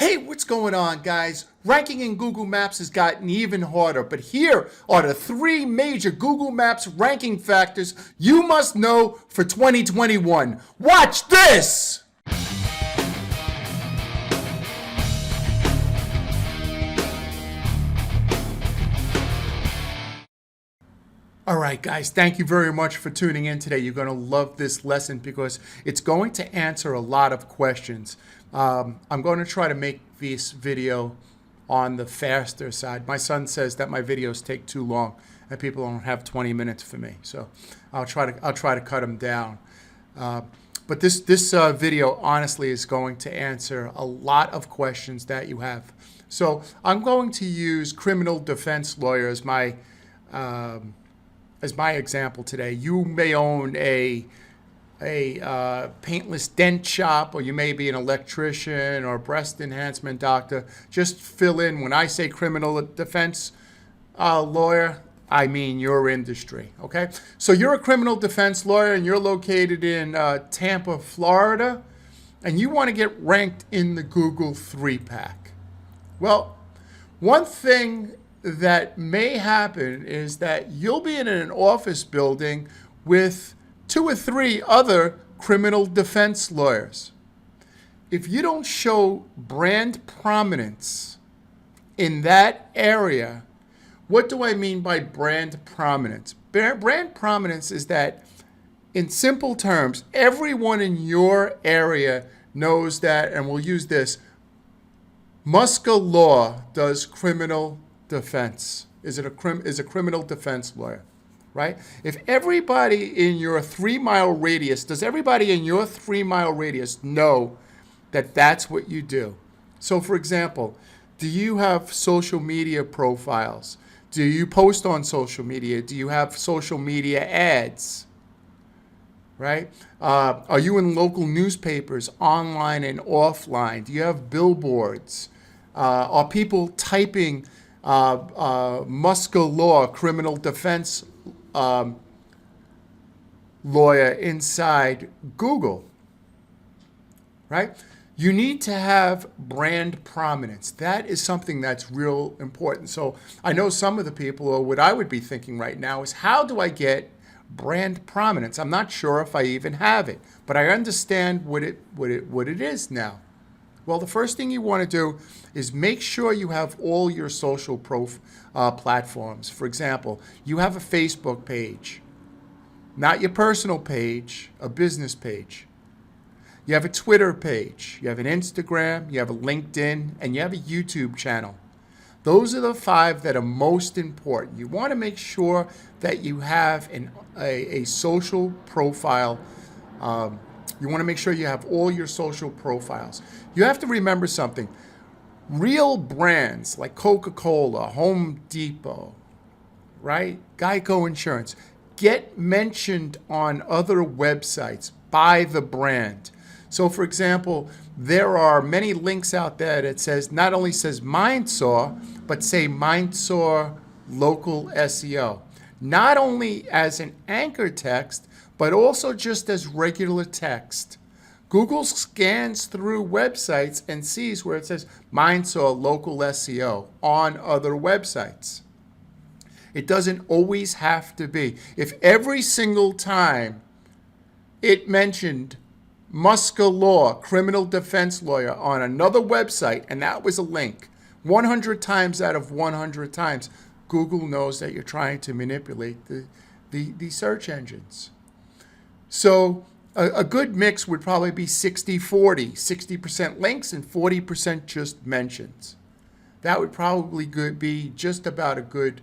Hey, what's going on, guys? Ranking in Google Maps has gotten even harder, but here are the 3 major Google Maps ranking factors you must know for 2021. Watch this! All right, guys, thank you very much for tuning in today. You're going to love this lesson because it's going to answer a lot of questions. I'm going to try to make this video on the faster side. My son says that my videos take too long and people don't have 20 minutes for me, so I'll try to cut them down. But this video honestly is going to answer a lot of questions that you have. So I'm going to use criminal defense lawyer as my example today. You may own a paintless dent shop, or you may be an electrician or a breast enhancement doctor. Just fill in, when I say criminal defense lawyer, I mean your industry, okay? So you're a criminal defense lawyer and you're located in Tampa, Florida, and you want to get ranked in the Google 3-pack. Well, one thing that may happen is that you'll be in an office building with 2 or 3 other criminal defense lawyers. If you don't show brand prominence in that area, what do I mean by brand prominence? Brand prominence is that, in simple terms, everyone in your area knows that, and we'll use this, Musca Law does criminal defense, is a criminal defense lawyer, right? If everybody in your 3-mile radius, does everybody in your 3-mile radius know that that's what you do? So for example, do you have social media profiles? Do you post on social media? Do you have social media ads? Right? Are you in local newspapers, online and offline? Do you have billboards? Are people typing Musca Law, criminal defense lawyer inside Google, right? You need to have brand prominence. That is something that's real important. So I know some of the people, or what I would be thinking right now is, how do I get brand prominence? I'm not sure if I even have it, but I understand what it is now. Well, the first thing you want to do is make sure you have all your social platforms. For example, you have a Facebook page, not your personal page, a business page. You have a Twitter page, you have an Instagram, you have a LinkedIn, and you have a YouTube channel. Those are the 5 that are most important. You want to make sure that you have a social profile. You want to make sure you have all your social profiles. You have to remember something. Real brands like Coca-Cola, Home Depot, right? Geico Insurance, get mentioned on other websites by the brand. So for example, there are many links out there that says, not only says Mindsaw, but say Mindsaw local SEO. Not only as an anchor text, but also just as regular text. Google scans through websites and sees where it says Mindsaw local SEO on other websites. It doesn't always have to be. If every single time it mentioned Musca Law, criminal defense lawyer, on another website, and that was a link, 100 times out of 100 times, Google knows that you're trying to manipulate the search engines. So a good mix would probably be 60-40, 60% links and 40% just mentions. That would probably be just about a good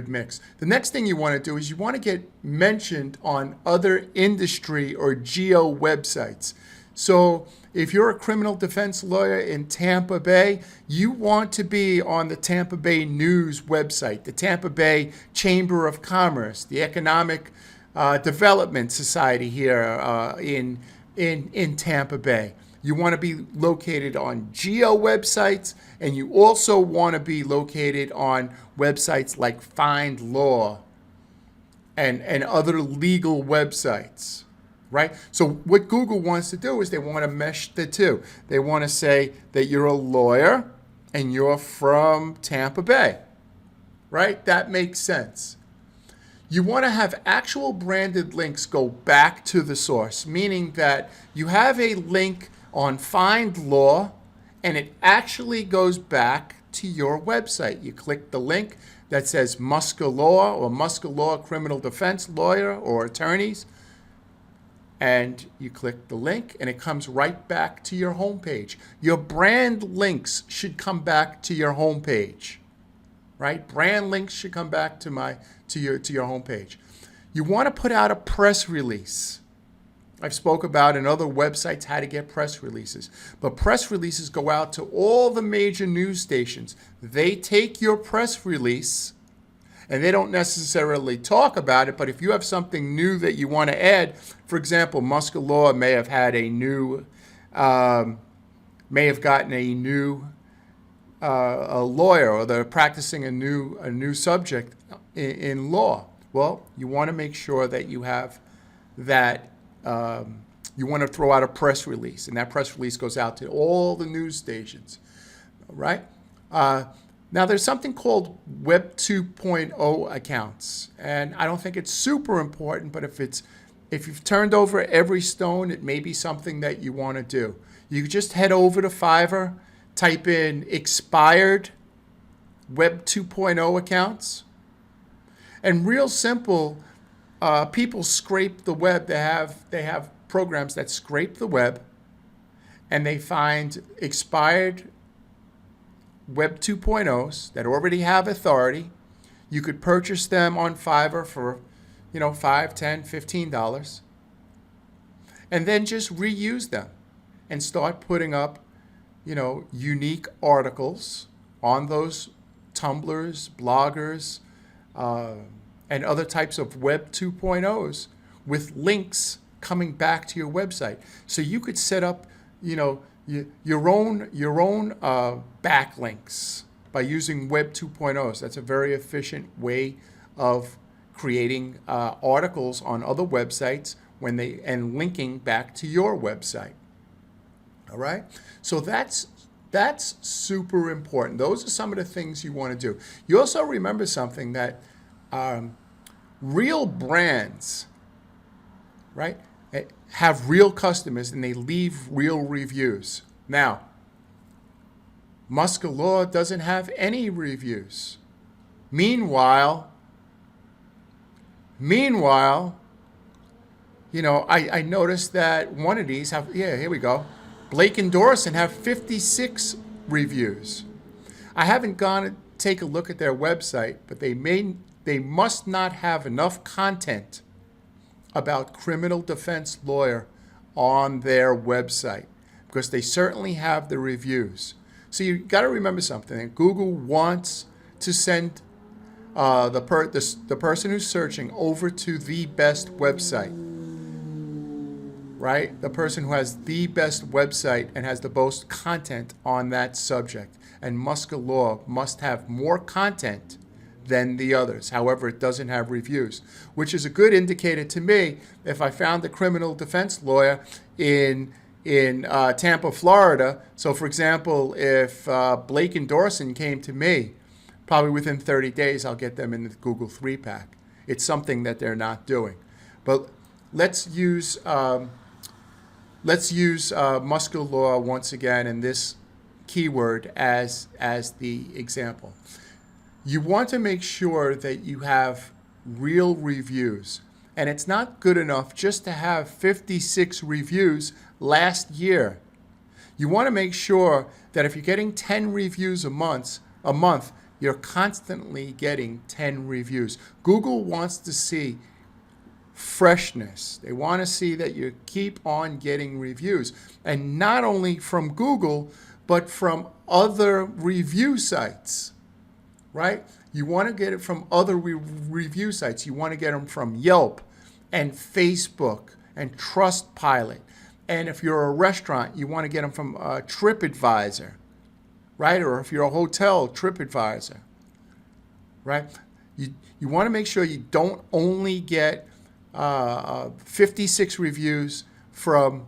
mix. The next thing you want to do is you want to get mentioned on other industry or geo websites. So if you're a criminal defense lawyer in Tampa Bay, you want to be on the Tampa Bay News website, the Tampa Bay Chamber of Commerce, the Economic Development Society here in Tampa Bay. You want to be located on geo websites, and you also want to be located on websites like Find Law and other legal websites. right? So what Google wants to do is they want to mesh the two. They want to say that you're a lawyer and you're from Tampa Bay, right? That makes sense. You want to have actual branded links go back to the source, meaning that you have a link on Find Law and it actually goes back to your website. You click the link that says Muska Law or Muska Law Criminal Defense Lawyer or Attorneys, and you click the link and it comes right back to your homepage. Your brand links should come back to your homepage, right? Brand links should come back to your homepage. You want to put out a press release. I've spoke about in other websites how to get press releases, but press releases go out to all the major news stations. They take your press release and they don't necessarily talk about it, but if you have something new that you want to add, for example, Muska Law may have had a new, may have gotten a new a lawyer, or they're practicing a new subject in law. Well, you want to make sure that you have that. You want to throw out a press release, and that press release goes out to all the news stations, right? Now, there's something called Web 2.0 accounts, and I don't think it's super important, but if you've turned over every stone, it may be something that you want to do. You could just head over to Fiverr, type in expired Web 2.0 accounts, and real simple. People scrape the web. They have programs that scrape the web, and they find expired Web 2.0s that already have authority. You could purchase them on Fiverr for, $5, $10, $15, and then just reuse them and start putting up, unique articles on those Tumblrs, bloggers, and other types of Web 2.0s with links coming back to your website. So you could set up, your own backlinks by using Web 2.0s. That's a very efficient way of creating articles on other websites and linking back to your website. All right. So that's super important. Those are some of the things you want to do. You also remember something that. Real brands, right, have real customers and they leave real reviews. Now, Muska Law doesn't have any reviews. Meanwhile, I noticed that one of these here we go. Blake and Dorson have 56 reviews. I haven't gone to take a look at their website, but they must not have enough content about criminal defense lawyer on their website, because they certainly have the reviews. So you got to remember something. Google wants to send the person who's searching over to the best website, right? The person who has the best website and has the most content on that subject. And Muska Law must have more content than the others. However, it doesn't have reviews, which is a good indicator to me. If I found a criminal defense lawyer in Tampa, Florida, so for example, if Blake and Dorson came to me, probably within 30 days, I'll get them in the Google 3-pack. It's something that they're not doing. But let's use Muska Law once again in this keyword as the example. You want to make sure that you have real reviews. And it's not good enough just to have 56 reviews last year. You want to make sure that if you're getting 10 reviews a month, you're constantly getting 10 reviews. Google wants to see freshness. They want to see that you keep on getting reviews. And not only from Google, but from other review sites. Right? You want to get it from other review sites. You want to get them from Yelp and Facebook and Trustpilot. And if you're a restaurant, you want to get them from TripAdvisor, right? Or if you're a hotel, TripAdvisor, right? You want to make sure you don't only get, 56 reviews from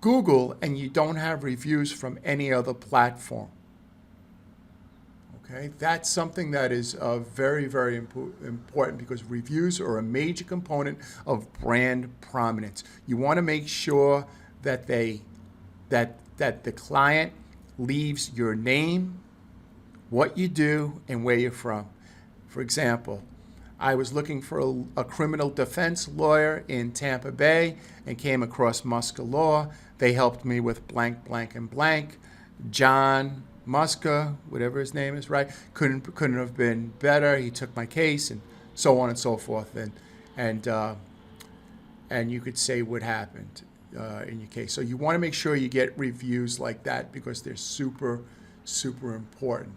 Google and you don't have reviews from any other platform. Okay, that's something that is very, very important because reviews are a major component of brand prominence. You want to make sure that that the client leaves your name, what you do, and where you're from. For example, I was looking for a criminal defense lawyer in Tampa Bay and came across Muska Law. They helped me with blank, blank, and blank. John Muska, whatever his name is, right? Couldn't have been better. He took my case and so on and so forth. And you could say what happened in your case. So you want to make sure you get reviews like that because they're super, super important.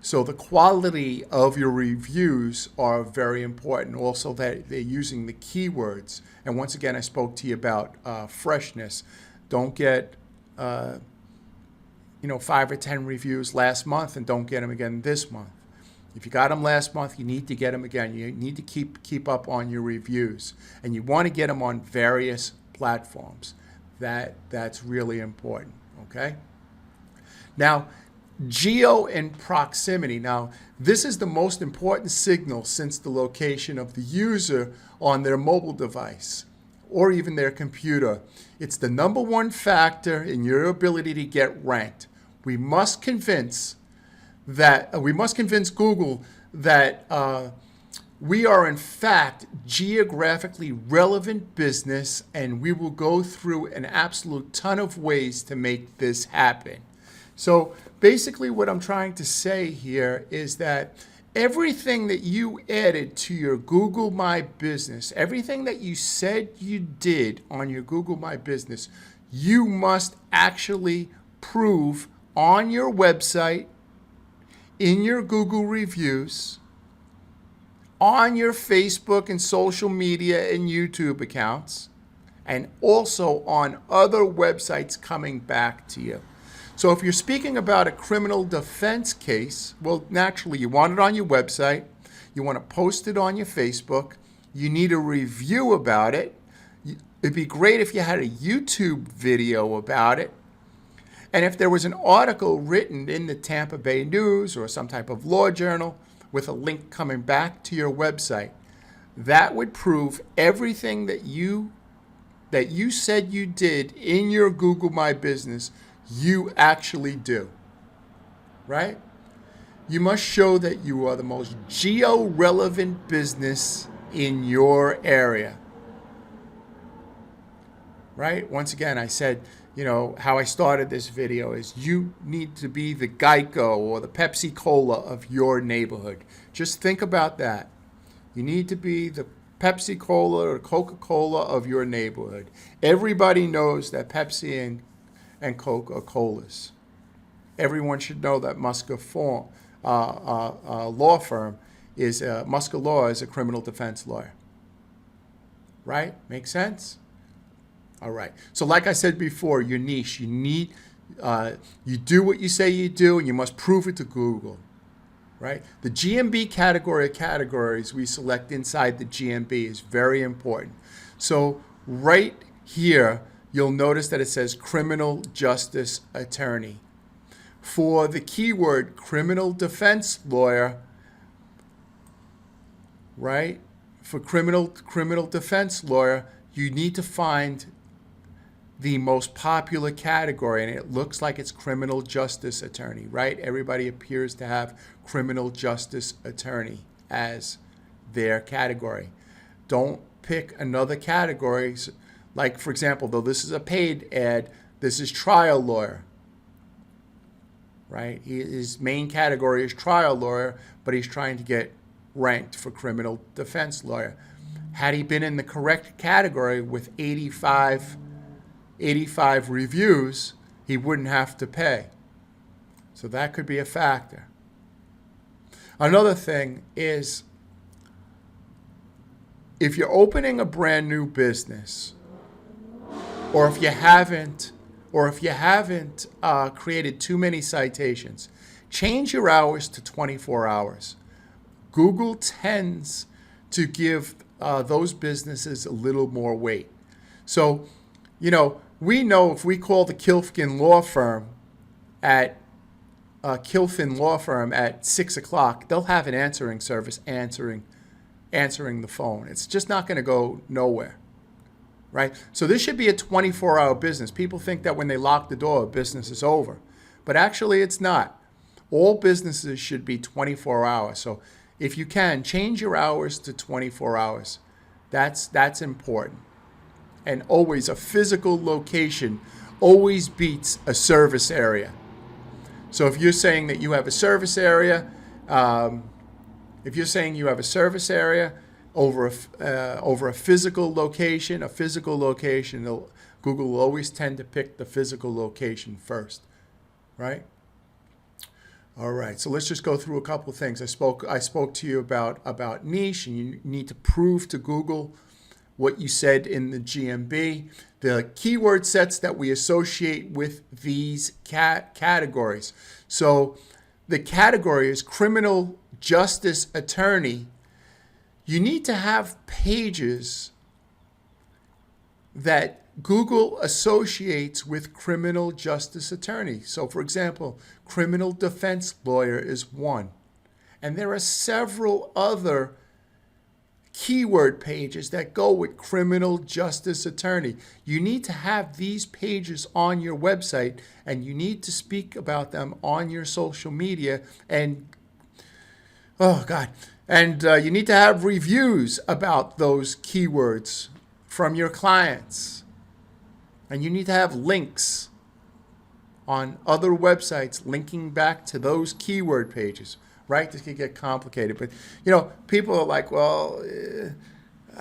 So the quality of your reviews are very important. Also that they're using the keywords. And once again, I spoke to you about freshness. Don't get 5 or 10 reviews last month and don't get them again this month. If you got them last month, you need to get them again. You need to keep up on your reviews. And you want to get them on various platforms. That's really important, okay? Now, geo and proximity. Now, this is the most important signal since the location of the user on their mobile device or even their computer. It's the number one factor in your ability to get ranked. We must convince Google that we are in fact geographically relevant business, and we will go through an absolute ton of ways to make this happen. So basically what I'm trying to say here is that everything that you added to your Google My Business, everything that you said you did on your Google My Business, you must actually prove on your website, in your Google reviews, on your Facebook and social media and YouTube accounts, and also on other websites coming back to you. So if you're speaking about a criminal defense case, well, naturally, you want it on your website. You want to post it on your Facebook. You need a review about it. It'd be great if you had a YouTube video about it. And if there was an article written in the Tampa Bay News or some type of law journal with a link coming back to your website, that would prove everything that you said you did in your Google My Business, you actually do, right? You must show that you are the most geo-relevant business in your area, right? Once again, I said, how I started this video is you need to be the Geico or the Pepsi Cola of your neighborhood. Just think about that. You need to be the Pepsi Cola or Coca-Cola of your neighborhood. Everybody knows that Pepsi and Coke are colas. Everyone should know that Muska Law Firm is Muska Law is a criminal defense lawyer. Right? Make sense? All right. So like I said before, your niche, you do what you say you do, and you must prove it to Google. Right? The GMB category of categories we select inside the GMB is very important. So right here, you'll notice that it says criminal justice attorney. For the keyword criminal defense lawyer, right? For criminal defense lawyer, you need to find the most popular category, and it looks like it's criminal justice attorney, right? Everybody appears to have criminal justice attorney as their category. Don't pick another category. Like, for example, though this is a paid ad, this is trial lawyer, right? His main category is trial lawyer, but he's trying to get ranked for criminal defense lawyer. Had he been in the correct category with 85 reviews, he wouldn't have to pay. So that could be a factor. Another thing is, if you're opening a brand new business, or if you haven't created too many citations, change your hours to 24 hours. Google tends to give those businesses a little more weight. So, we know if we call the Kilfin Law Firm at 6 o'clock, they'll have an answering service answering the phone. It's just not going to go nowhere, right? So this should be a 24-hour business. People think that when they lock the door, business is over, but actually it's not. All businesses should be 24 hours. So if you can, change your hours to 24 hours. That's important. And always, a physical location always beats a service area. So if you're saying that you have a service area, over a physical location, Google will always tend to pick the physical location first, right? All right, so let's just go through a couple of things. I spoke to you about niche, and you need to prove to Google what you said in the GMB, the keyword sets that we associate with these categories. So the category is criminal justice attorney. You need to have pages that Google associates with criminal justice attorney. So for example, criminal defense lawyer is one. And there are several other keyword pages that go with criminal justice attorney. You need to have these pages on your website, and you need to speak about them on your social media. And you need to have reviews about those keywords from your clients. And you need to have links on other websites linking back to those keyword pages. Right? This can get complicated, but people are like, well,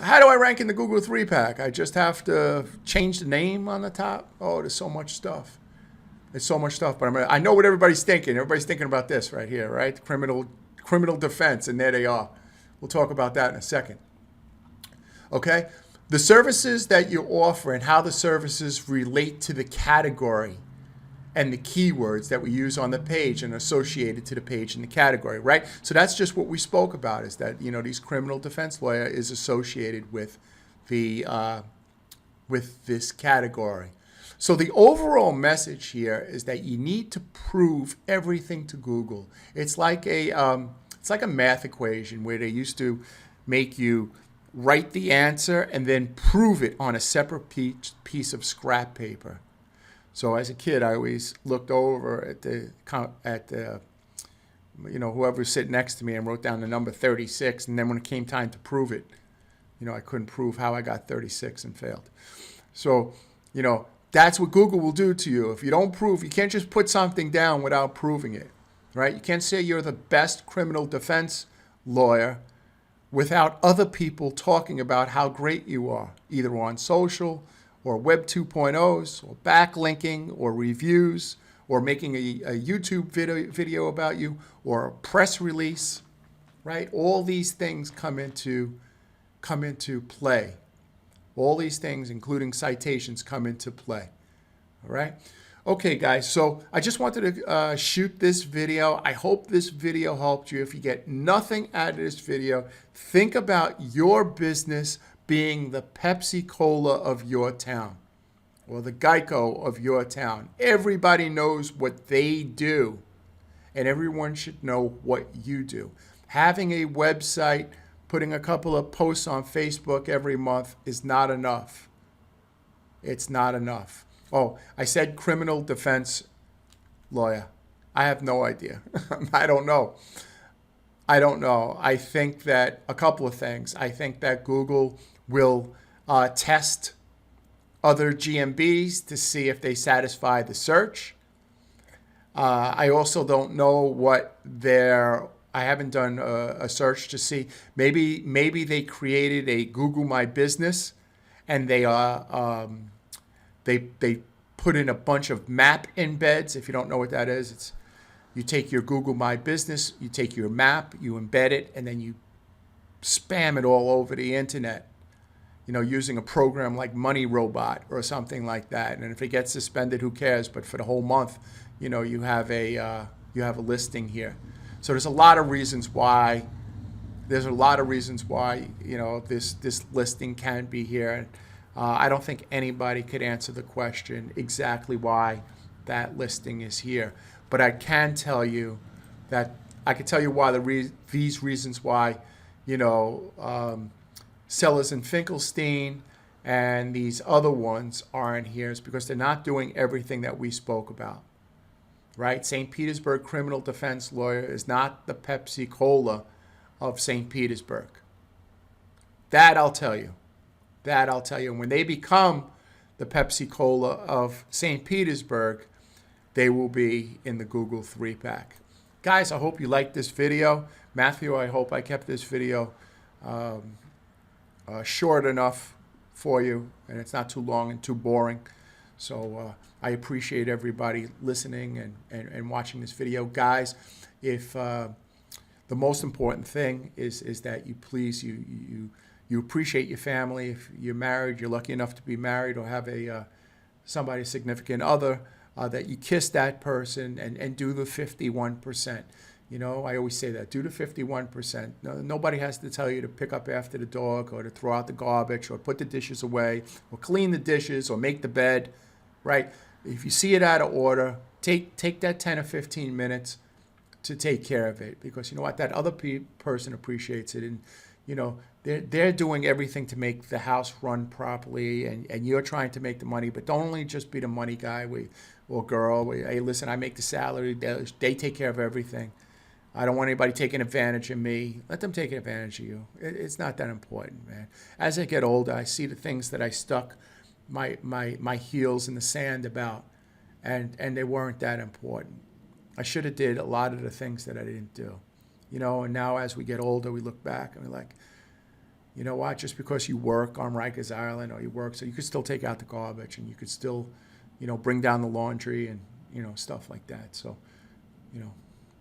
how do I rank in the Google 3-pack? I just have to change the name on the top. Oh, there's so much stuff. There's so much stuff, but I know what everybody's thinking. Everybody's thinking about this right here, right? Criminal defense, and there they are. We'll talk about that in a second. Okay, the services that you offer and how the services relate to the category and the keywords that we use on the page and associated to the page and the category, right? So that's just what we spoke about, is that, these criminal defense lawyer is associated with with this category. So the overall message here is that you need to prove everything to Google. It's like a math equation where they used to make you write the answer and then prove it on a separate piece of scrap paper. So as a kid, I always looked over at the whoever was sitting next to me and wrote down the number 36. And then when it came time to prove it, I couldn't prove how I got 36 and failed. So, that's what Google will do to you. If you don't prove, you can't just put something down without proving it, right? You can't say you're the best criminal defense lawyer without other people talking about how great you are, either on social or Web 2.0s, or backlinking, or reviews, or making a YouTube video about you, or a press release, right? All these things come into play. All these things, including citations, come into play. All right? Okay, guys, so I just wanted to shoot this video. I hope this video helped you. If you get nothing out of this video, think about your business being the Pepsi-Cola of your town, or the Geico of your town. Everybody knows what they do, and everyone should know what you do. Having a website, putting a couple of posts on Facebook every month is not enough. It's not enough. Oh, I said criminal defense lawyer. I have no idea. I don't know. I think that a couple of things. I think that Google will test other GMBs to see if they satisfy the search. I also don't know what I haven't done a search to see. Maybe they created a Google My Business, and they put in a bunch of map embeds. If you don't know what that is, it's you take your Google My Business, you take your map, you embed it, and then you spam it all over the internet. Using a program like Money Robot or something like that. And if it gets suspended, who cares? But for the whole month, you have a listing here. So there's a lot of reasons why there's a lot of reasons why, this listing can be here. I don't think anybody could answer the question exactly why that listing is here. But I can tell you that I can tell you why these reasons why, sellers in Finkelstein and these other ones aren't here is because they're not doing everything that we spoke about, right? St. Petersburg criminal defense lawyer is not the Pepsi Cola of St. Petersburg. That I'll tell you. That I'll tell you. And when they become the Pepsi Cola of St. Petersburg, they will be in the Google 3-pack. Guys, I hope you liked this video. Matthew, I hope I kept this video short enough for you, and it's not too long and too boring. So I appreciate everybody listening and watching this video. Guys, if the most important thing is that you please, you appreciate your family. If you're married, you're lucky enough to be married or have somebody, a significant other, that you kiss that person and do the 51%. I always say that. Do the 51%. Nobody has to tell you to pick up after the dog or to throw out the garbage or put the dishes away or clean the dishes or make the bed, right? If you see it out of order, take that 10 or 15 minutes to take care of it, because you know what? That other person appreciates it, and they're doing everything to make the house run properly, and you're trying to make the money. But don't only just be the money guy or girl. Hey, listen, I make the salary. They take care of everything. I don't want anybody taking advantage of me. Let them take advantage of you. It's not that important, man. As I get older, I see the things that I stuck my heels in the sand about, and they weren't that important. I should have did a lot of the things that I didn't do. And now as we get older, we look back and we're like, you know what? Just because you work on Rikers Island or you work, so you could still take out the garbage and you could still, bring down the laundry and, stuff like that. So,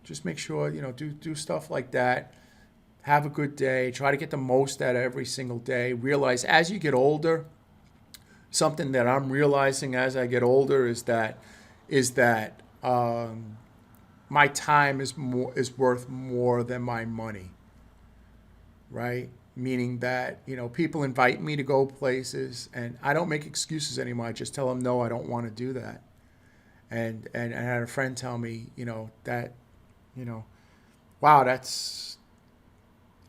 just make sure, do stuff like that. Have a good day. Try to get the most out of every single day. Realize as you get older, something that I'm realizing as I get older is that my time is worth more than my money, right? Meaning that, people invite me to go places and I don't make excuses anymore. I just tell them, no, I don't want to do that. And I had a friend tell me, that, wow,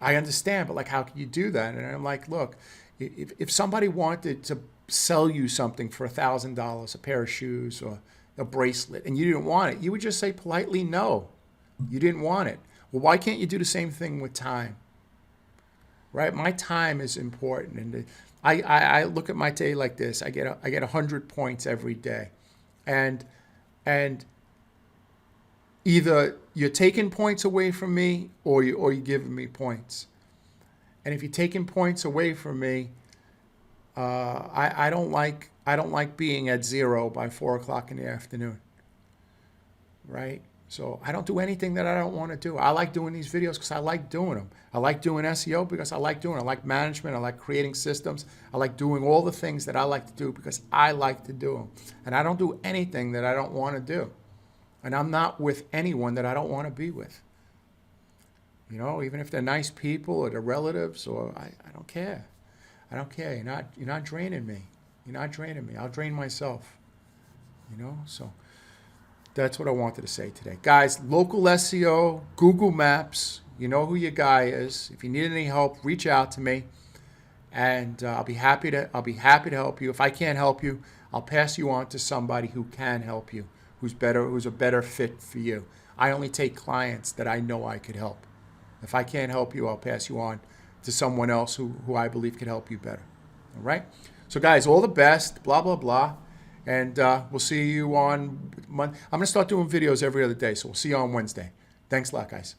I understand, but like, how can you do that? And I'm like, look, if somebody wanted to sell you something for $1,000, a pair of shoes or a bracelet, and you didn't want it, you would just say politely, no, you didn't want it. Well, why can't you do the same thing with time? Right? My time is important. And I look at my day like this. I get 100 points every day. And either you're taking points away from me or you're giving me points. And if you're taking points away from me, I don't like being at 0 by 4 o'clock in the afternoon, right? So I don't do anything that I don't want to do. I like doing these videos because I like doing them. I like doing SEO because I like doing it. I like management. I like creating systems. I like doing all the things that I like to do because I like to do them. And I don't do anything that I don't want to do. And I'm not with anyone that I don't want to be with. Even if they're nice people or they're relatives, or I don't care. I don't care. You're not draining me. You're not draining me. I'll drain myself. So that's what I wanted to say today. Guys, local SEO, Google Maps, you know who your guy is. If you need any help, reach out to me, and I'll be happy to help you. If I can't help you, I'll pass you on to somebody who can help you, who's a better fit for you. I only take clients that I know I could help. If I can't help you, I'll pass you on to someone else who I believe could help you better. All right? So guys, all the best, blah, blah, blah. And we'll see you on Monday. I'm going to start doing videos every other day, so we'll see you on Wednesday. Thanks a lot, guys.